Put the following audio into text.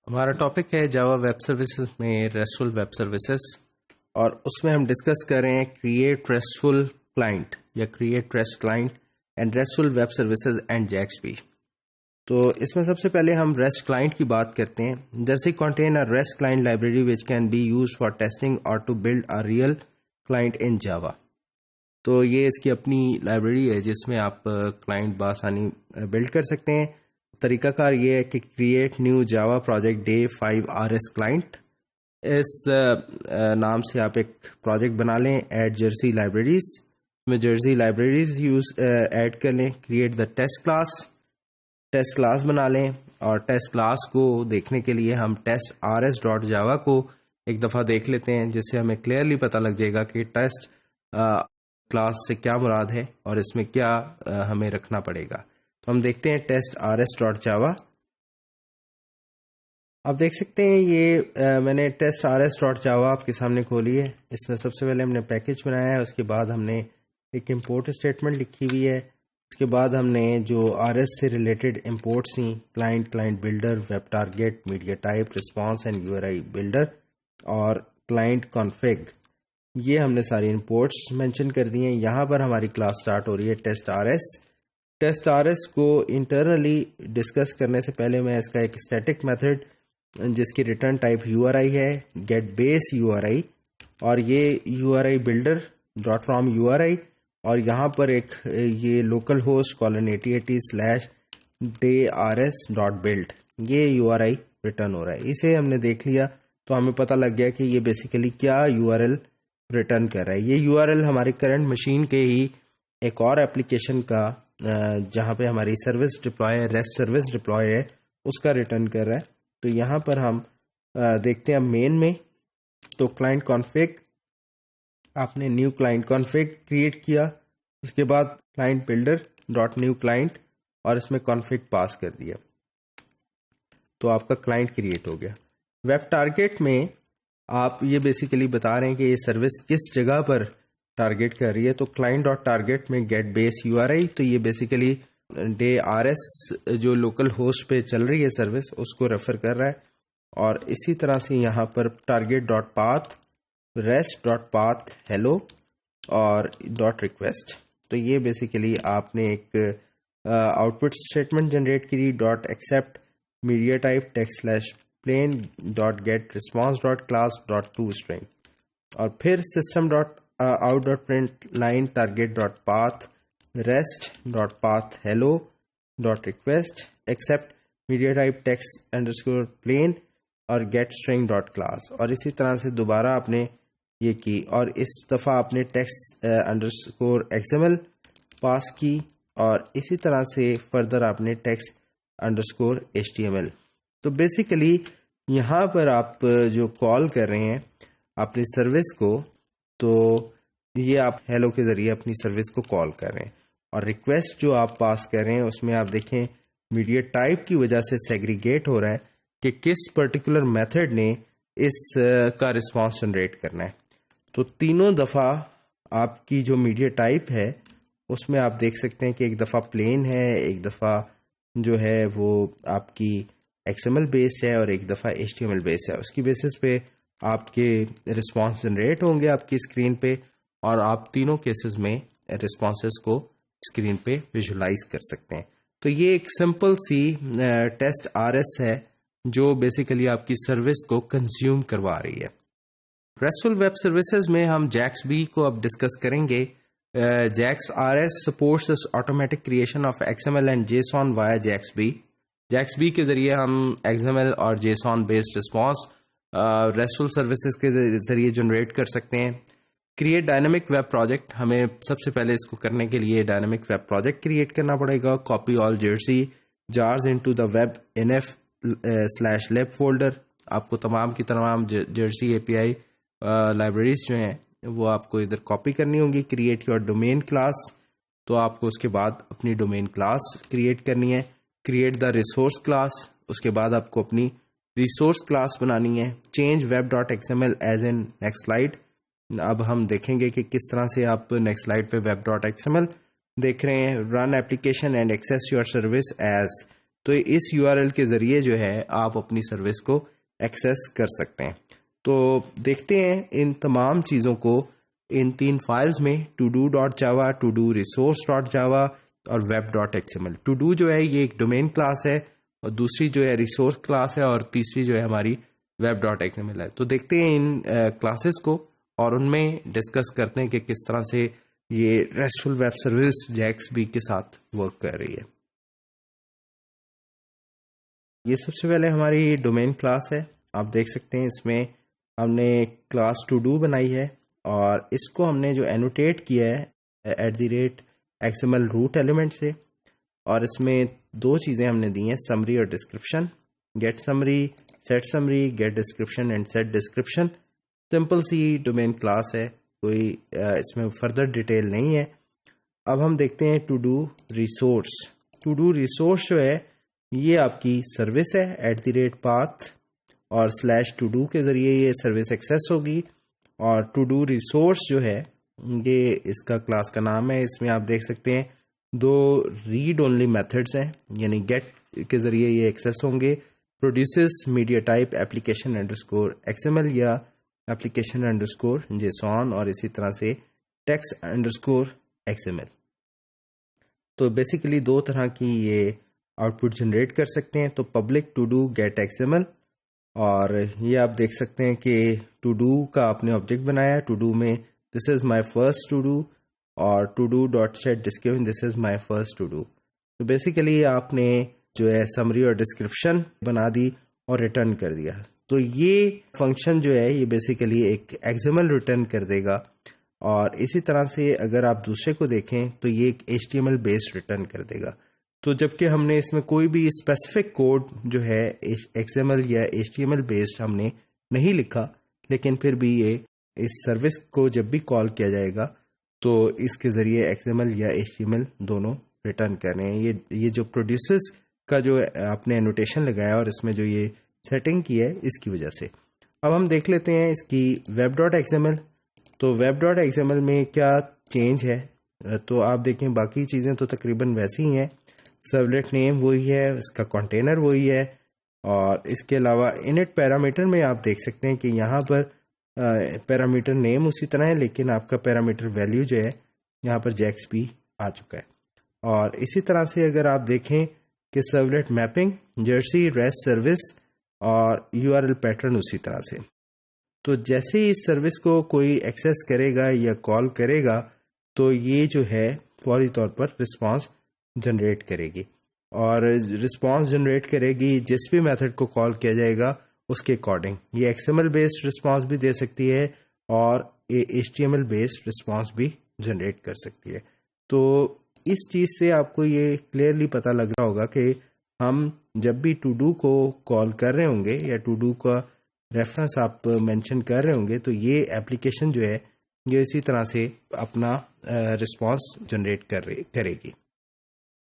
हमारा टॉपिक है Java web services में रेस्टफुल वेब सर्विसेज और उसमें हम डिस्कस कर रहे हैं क्रिएट रेस्टफुल क्लाइंट या create rest client and restful web services and JAXB। तो इसमें सबसे पहले हम रेस्ट क्लाइंट की बात करते हैं। जैसे contain a rest client library which can be use for testing और to build a real client in Java. तो ये इसकी अपनी लाइब्रेरी है जिसमें आप क्लाइंट बासानी बिल्ड कर सकते हैं। तरीकाकार ये है कि create new Java project day 5 RS client, इस नाम से आप एक प्रोजेक्ट बना लें। ऐड जर्सी लाइब्रेरीज में जर्सी लाइब्रेरीज यूज ऐड कर लें। क्रिएट द टेस्ट क्लास बना लें और टेस्ट क्लास को देखने के लिए हम टेस्ट rs.java को एक दफ़ा देख लेते हैं, जिससे हमें क्लियरली पता लग जाएगा कि टेस्ट क्लास से क्या मुराद है और इसमें क्या हमें रखना पड़ेगा। तो हम देखते हैं टेस्ट rs.java। आप देख सकते हैं ये मैंने टेस्ट rs.java आपके सामने खोली है। इसमें सबसे पहले हमने पैकेज बनाया है, उसके बाद हमने एक इंपोर्ट स्टेटमेंट लिखी हुई है, उसके बाद हमने जो RS से रिलेटेड इंपोर्ट्स थी client builder, web target, media type, response and URI builder और क्लाइंट कॉन्फ़िग, ये हमने सारी इंपोर्ट्स मेंशन कर दी हैं। यहाँ पर हमारी क्लास स्टार्ट हो रही है टेस्ट RS को इंटरनली डिस्कस करने से पहले मैं इसका एक स्टैटिक मेथड जिसकी रिटर्न टाइप URI है, गेट बेस URI, और ये URI builder dot from URI, और यहाँ पर एक ये लोकल होस्ट :8080/day_rs.build, ये URI रिटर्न हो रहा है। इसे हमने देख लिया तो हमें पता लग गया कि ये बेसिकली क्या URL रिटर्न कर रहा है। ये URL हमारी करंट मशीन के ही एक और एप्लीकेशन का जहाँ पे हमारी सर्विस डिप्लॉय है, रेस्ट सर्विस डिप्लॉय है, उसका रिटर्न कर रहा है। तो यहाँ पर हम देखते हैं मेन में, तो क्लाइंट कॉन्फ़िग, आपने न्यू क्लाइंट कॉन्फ़िग क्रिएट किया, उसके बाद client builder dot new client और इसमें कॉन्फ़िग पास कर दिया, तो आपका क्लाइंट क्रिएट हो गया। वेब टारगेट में आप ये बेसिकली बता रहे हैं कि ये सर्विस किस जगह पर टारगेट कर रही है। तो क्लाइंट डॉट टारगेट में गेट बेस URI, तो ये बेसिकली डे RS जो लोकल होस्ट पे चल रही है सर्विस उसको रेफर कर रहा है। और इसी तरह से यहाँ पर target dot path, rest dot path hello और डॉट रिक्वेस्ट, तो ये बेसिकली आपने एक आउटपुट स्टेटमेंट जनरेट करी। Dot accept media type text plain dot get response dot class dot to string, और फिर system dot out dot print line target dot path rest dot path hello dot request accept media type text plain और get string dot class, और इसी तरह से दोबारा आपने ये की, और इस दफ़ा आपने text_XML पास की, और इसी तरह से फर्दर आपने text_HTML। तो बेसिकली यहाँ पर आप जो कॉल कर रहे हैं अपनी सर्विस को, तो ये आप हेलो के ज़रिए अपनी सर्विस को कॉल कर रहे हैं, और रिक्वेस्ट जो आप पास कर रहे हैं उसमें आप देखें मीडिया टाइप की वजह से सेग्रीगेट हो रहा है कि किस पर्टिकुलर मेथड ने इस का रिस्पांस जनरेट करना है। तो तीनों दफ़ा आपकी जो मीडिया टाइप है उसमें आप देख सकते हैं कि एक दफ़ा प्लेन है, एक दफ़ा जो है वो आपकी XML बेस्ड है और एक दफ़ा HTML बेस्ड है। उसकी बेसिस पे आपके रिस्पांस जनरेट होंगे आपकी स्क्रीन पे, और आप तीनों केसेस में रिस्पॉन्सेस को स्क्रीन पे विजुलाइज कर सकते हैं। तो ये एक सिंपल सी टेस्ट RS है जो बेसिकली आपकी सर्विस को कंज्यूम करवा रही है। रेस्टफुल वेब सर्विसेज में हम JAXB को अब डिस्कस करेंगे। JAX RS supports this automatic creation of XML and JSON via JAXB। JAXB के जरिए हम XML और JSON based response restful services के जरिए जनरेट कर सकते हैं। क्रिएट डायनामिक वेब प्रोजेक्ट, हमें सबसे पहले इसको करने के लिए डायनामिक वेब प्रोजेक्ट क्रिएट करना पड़ेगा। Copy all Jersey jars into the web NF/lib folder, आपको तमाम की तमाम जर्सी API लाइब्रेरीज जो हैं वो आपको इधर कॉपी करनी होंगी। क्रिएट योर डोमेन क्लास, तो आपको उसके बाद अपनी डोमेन क्लास क्रिएट करनी है। क्रिएट द रिसोर्स क्लास, उसके बाद आपको अपनी रिसोर्स क्लास बनानी है। Change web.xml as in next slide, अब हम देखेंगे कि किस तरह से आप नेक्स्ट स्लाइड पे web.xml देख रहे हैं। Run application and access your service as तो इस URL के ज़रिए जो है आप अपनी सर्विस को एक्सेस कर सकते हैं। तो देखते हैं इन तमाम चीज़ों को इन 3 फाइल्स में, todo.java, todo resource.java और web.xml। todo जो है ये एक डोमेन क्लास है और दूसरी जो है रिसोर्स क्लास है और तीसरी जो है हमारी web.xml है। तो देखते हैं इन क्लासेस को और उनमें डिस्कस करते हैं कि किस तरह से ये रेस्टफुल वेब सर्विस JAXB के साथ वर्क कर रही है। ये सबसे पहले हमारी डोमेन क्लास है। आप देख सकते हैं इसमें हमने क्लास todo बनाई है और इसको हमने जो एनोटेट किया है @XML रूट एलिमेंट से, और इसमें 2 चीज़ें हमने दी हैं, समरी और description. Get summary, set summary, get description and set description. Simple सी डोमेन क्लास है, कोई इसमें फर्दर डिटेल नहीं है। अब हम देखते हैं todo रिसोर्स। todo रिसोर्स जो है ये आपकी सर्विस है @path और /todo के ज़रिए ये सर्विस एक्सेस होगी। और todo रिसोर्स जो है ये इसका क्लास का नाम है। इसमें आप देख सकते हैं 2 रीड ओनली मेथड्स हैं, यानी गेट के ज़रिए ये एक्सेस होंगे। Produces media type application _XML या एप्लीकेशन _JSON और इसी तरह से टेक्स्ट _XML। तो बेसिकली 2 तरह की ये आउटपुट जनरेट कर सकते हैं। तो पब्लिक todo get XML, और ये आप देख सकते हैं कि todo का आपने ऑब्जेक्ट बनाया है। todo में this is my first todo और todo.set description this is my first todo। तो बेसिकली आपने जो है समरी और डिस्क्रिप्शन बना दी और रिटर्न कर दिया। तो ये फंक्शन जो है ये बेसिकली एक XML रिटर्न कर देगा। और इसी तरह से अगर आप दूसरे को देखें तो ये एक HTML बेस्ड रिटर्न कर देगा। तो जबकि हमने इसमें कोई भी स्पेसिफिक कोड जो है XML या HTML बेस्ड हमने नहीं लिखा, लेकिन फिर भी ये इस सर्विस को जब भी कॉल किया जाएगा तो इसके ज़रिए XML या HTML दोनों रिटर्न कर रहे हैं। ये जो प्रोड्यूसर्स का जो आपने एनोटेशन लगाया और इसमें जो ये सेटिंग की है इसकी वजह से। अब हम देख लेते हैं इसकी web.xml। तो web.xml में क्या चेंज है, तो आप देखें बाकी चीज़ें तो तकरीबन वैसी ही हैं। सर्वलेट नेम वही है, इसका कंटेनर वही है, और इसके अलावा इनिट पैरामीटर में आप देख सकते हैं कि यहाँ पर पैरामीटर नेम उसी तरह है, लेकिन आपका पैरामीटर वैल्यू जो है यहाँ पर JAXB आ चुका है। और इसी तरह से अगर आप देखें कि servlet mapping, Jersey, rest service और URL पैटर्न उसी तरह से। तो जैसे ही इस सर्विस को कोई एक्सेस करेगा या कॉल करेगा तो ये जो है फौरी तौर पर रिस्पांस जनरेट करेगी, और रिस्पांस जनरेट करेगी जिस भी मेथड को कॉल किया जाएगा उसके अकॉर्डिंग। ये XML बेस्ड रिस्पांस भी दे सकती है और HTML बेस्ड रिस्पांस भी जनरेट कर सकती है। तो इस चीज़ से आपको ये क्लियरली पता लग रहा होगा कि हम जब भी todo को कॉल कर रहे होंगे या todo का रेफरेंस आप मेंशन कर रहे होंगे तो ये एप्लीकेशन जो है ये इसी तरह से अपना रिस्पांस जनरेट करेगी।